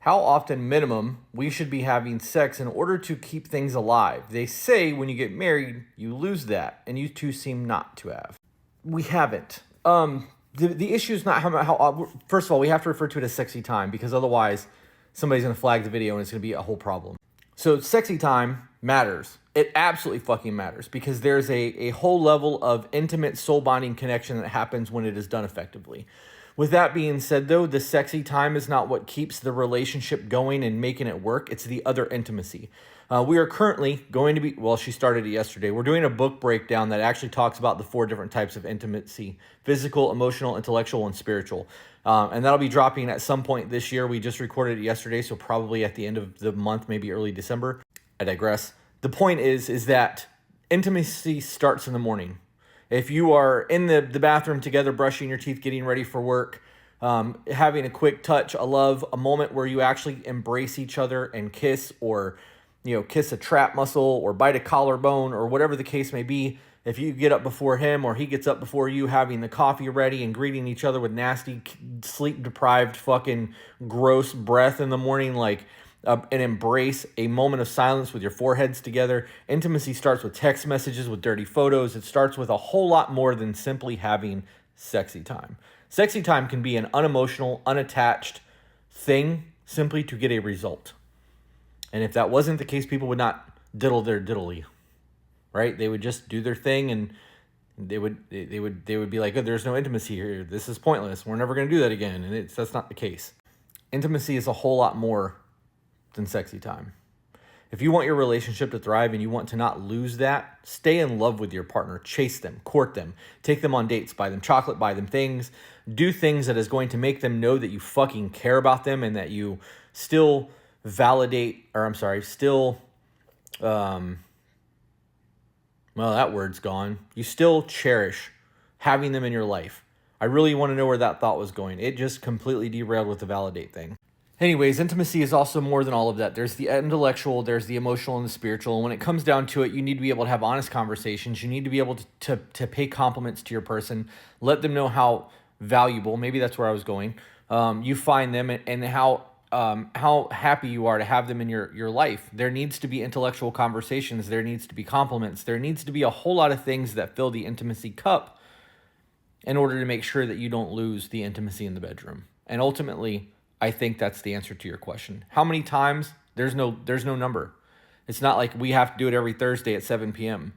how often minimum we should be having sex in order to keep things alive. They say when you get married, you lose that, and you two seem not to have. We haven't. The issue is not how first of all, we have to refer to it as sexy time, because otherwise somebody's going to flag the video and it's going to be a whole problem. So sexy time matters. It absolutely fucking matters, because there's a whole level of intimate soul bonding connection that happens when it is done effectively. With that being said, though, the sexy time is not what keeps the relationship going and making it work. It's the other intimacy. We are currently going to be, well, she started it yesterday. We're doing a book breakdown that actually talks about the 4 different types of intimacy: physical, emotional, intellectual, and spiritual. And that'll be dropping at some point this year. We just recorded it yesterday, so probably at the end of the month, maybe early December. I digress. The point is that intimacy starts in the morning. If you are in the bathroom together, brushing your teeth, getting ready for work, having a quick touch, a love, a moment where you actually embrace each other and kiss, or kiss a trap muscle or bite a collarbone or whatever the case may be. If you get up before him or he gets up before you, having the coffee ready and greeting each other with nasty, sleep-deprived, fucking gross breath in the morning, like an embrace, a moment of silence with your foreheads together. Intimacy starts with text messages, with dirty photos. It starts with a whole lot more than simply having sexy time. Sexy time can be an unemotional, unattached thing simply to get a result. And if that wasn't the case, people would not diddle their diddly, right? They would just do their thing, and they would be like, oh, there's no intimacy here. This is pointless. We're never going to do that again. And that's not the case. Intimacy is a whole lot more than sexy time. If you want your relationship to thrive and you want to not lose that, stay in love with your partner. Chase them, court them, take them on dates, buy them chocolate, buy them things. Do things that is going to make them know that you fucking care about them, and that you still well, that word's gone. You still cherish having them in your life. I really want to know where that thought was going. It just completely derailed with the validate thing. Anyways, intimacy is also more than all of that. There's the intellectual, there's the emotional, and the spiritual. And when it comes down to it, you need to be able to have honest conversations. You need to be able to pay compliments to your person. Let them know how valuable, maybe that's where I was going, you find them, and how happy you are to have them in your life. There needs to be intellectual conversations. There needs to be compliments. There needs to be a whole lot of things that fill the intimacy cup in order to make sure that you don't lose the intimacy in the bedroom. And ultimately, I think that's the answer to your question. How many times? There's no number. It's not like we have to do it every Thursday at 7 p.m.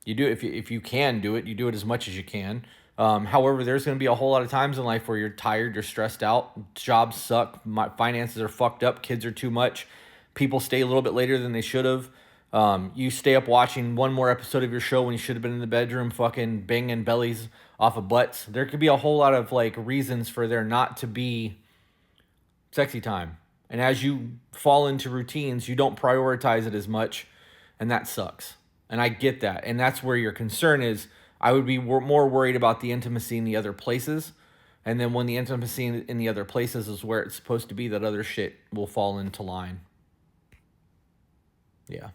You do it if you can do it. You do it as much as you can. However, there's going to be a whole lot of times in life where you're tired, you're stressed out, jobs suck, finances are fucked up, kids are too much, people stay a little bit later than they should have. You stay up watching one more episode of your show when you should have been in the bedroom fucking banging bellies off of butts. There could be a whole lot of reasons for there not to be sexy time. And as you fall into routines, you don't prioritize it as much, and that sucks. And I get that. And that's where your concern is. I would be more worried about the intimacy in the other places. And then when the intimacy in the other places is where it's supposed to be, that other shit will fall into line. Yeah.